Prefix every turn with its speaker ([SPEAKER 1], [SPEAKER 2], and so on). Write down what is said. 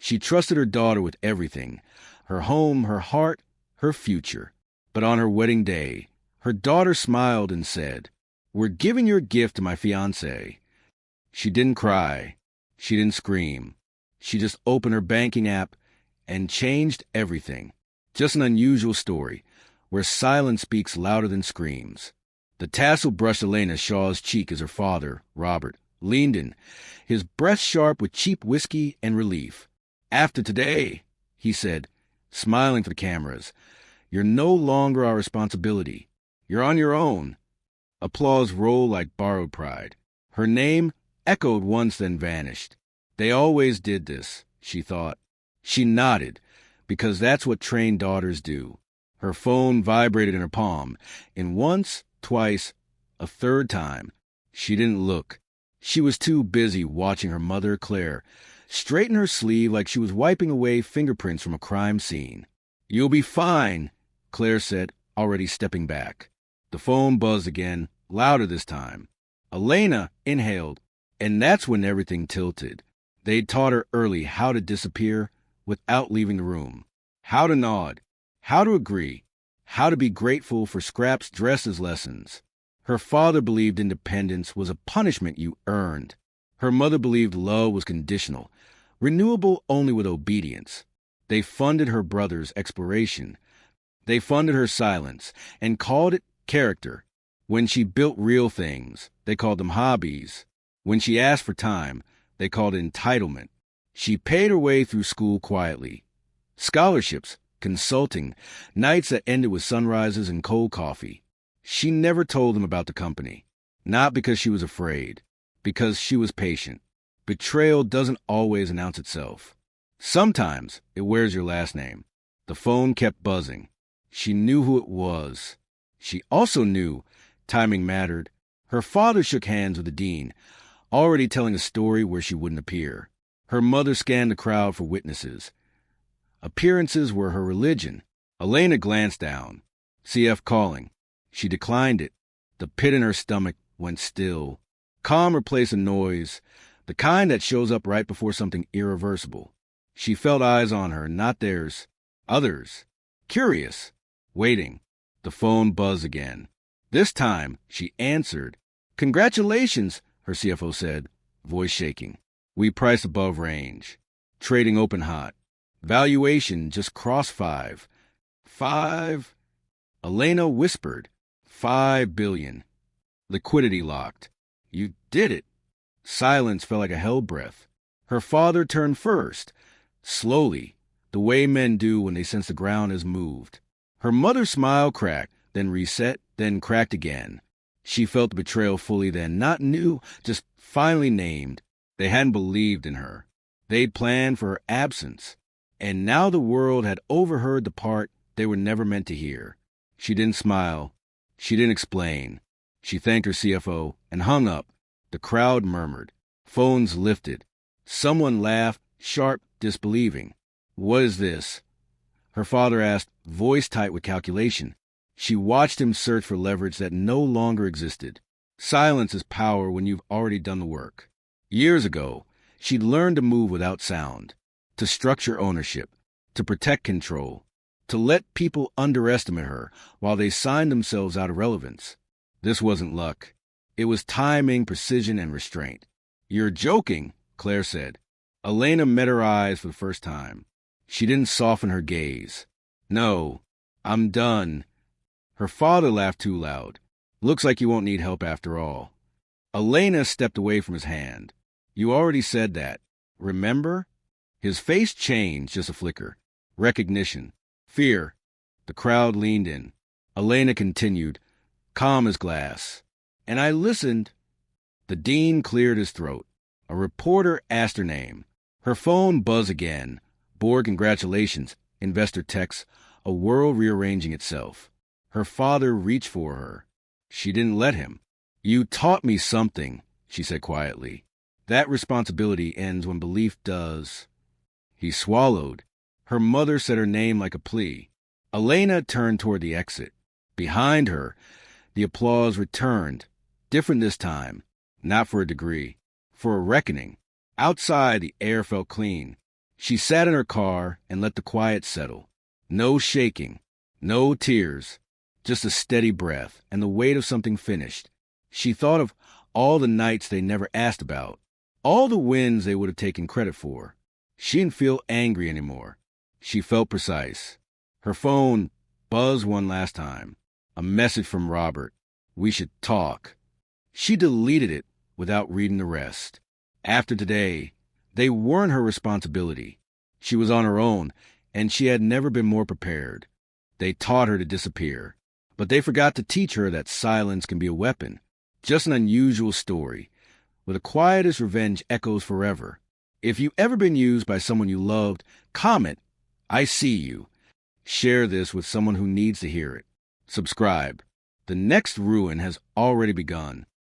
[SPEAKER 1] She trusted her daughter with everything, her home, her heart, her future. But on her wedding day, her daughter smiled and said, "We're giving your gift to my fiancé." She didn't cry. She didn't scream. She just opened her banking app and changed everything. Just an unusual story, where silence speaks louder than screams. The tassel brushed Elena Shaw's cheek as her father, Robert, leaned in, his breath sharp with cheap whiskey and relief. "After today," he said, smiling for the cameras, "you're no longer our responsibility. You're on your own." Applause rolled like borrowed pride. Her name echoed once, then vanished. They always did this, she thought. She nodded, because that's what trained daughters do. Her phone vibrated in her palm, and once, twice, a third time. She didn't look. She was too busy watching her mother, Claire, straighten her sleeve like she was wiping away fingerprints from a crime scene. "You'll be fine," Claire said, already stepping back. The phone buzzed again, louder this time. Elena inhaled, and that's when everything tilted. They'd taught her early how to disappear without leaving the room, how to nod, how to agree, how to be grateful for scraps dressed as lessons. Her father believed independence was a punishment you earned. Her mother believed love was conditional, renewable only with obedience. They funded her brother's exploration. They funded her silence and called it character. When she built real things, they called them hobbies. When she asked for time, they called it entitlement. She paid her way through school quietly. Scholarships, consulting, nights that ended with sunrises and cold coffee. She never told them about the company. Not because she was afraid, because she was patient. Betrayal doesn't always announce itself. Sometimes it wears your last name. The phone kept buzzing. She knew who it was. She also knew timing mattered. Her father shook hands with the dean, already telling a story where she wouldn't appear. Her mother scanned the crowd for witnesses. Appearances were her religion. Elena glanced down. CF calling. She declined it. The pit in her stomach went still. Calm replaced a noise, the kind that shows up right before something irreversible. She felt eyes on her, not theirs. Others. Curious. Waiting. The phone buzzed again. This time, she answered. "Congratulations," her CFO said, voice shaking. "We priced above range. Trading open hot. Valuation just crossed 5. 5? Elena whispered. 5 billion. Liquidity locked. You did it. Silence felt like a hell breath. Her father turned first, slowly, the way men do when they sense the ground has moved. Her mother's smile cracked, then reset, then cracked again. She felt the betrayal fully then, not new, just finally named. They hadn't believed in her. They'd planned for her absence. And now the world had overheard the part they were never meant to hear. She didn't smile. She didn't explain. She thanked her CFO and hung up. The crowd murmured. Phones lifted. Someone laughed, sharp, disbelieving. "What is this?" Her father asked, voice tight with calculation. She watched him search for leverage that no longer existed. Silence is power when you've already done the work. Years ago, she'd learned to move without sound, to structure ownership, to protect control, to let people underestimate her while they signed themselves out of relevance. This wasn't luck. It was timing, precision, and restraint. "You're joking," Claire said. Elena met her eyes for the first time. She didn't soften her gaze. "No, I'm done." Her father laughed too loud. "Looks like you won't need help after all." Elena stepped away from his hand. "You already said that. Remember?" His face changed, just a flicker. Recognition. Fear. The crowd leaned in. Elena continued, calm as glass. "And I listened." The dean cleared his throat. A reporter asked her name. Her phone buzzed again. Board congratulations. Investor text. A world rearranging itself. Her father reached for her. She didn't let him. "You taught me something," she said quietly. "That responsibility ends when belief does." He swallowed. Her mother said her name like a plea. Elena turned toward the exit. Behind her, the applause returned. Different this time. Not for a degree. For a reckoning. Outside, the air felt clean. She sat in her car and let the quiet settle. No shaking, no tears, just a steady breath and the weight of something finished. She thought of all the nights they never asked about, all the wins they would have taken credit for. She didn't feel angry anymore. She felt precise. Her phone buzzed one last time. A message from Robert. We should talk. She deleted it without reading the rest. After today, they weren't her responsibility. She was on her own, and she had never been more prepared. They taught her to disappear, but they forgot to teach her that silence can be a weapon. Just an unusual story, where the quietest revenge echoes forever. If you've ever been used by someone you loved, comment, I see you. Share this with someone who needs to hear it. Subscribe. The next ruin has already begun.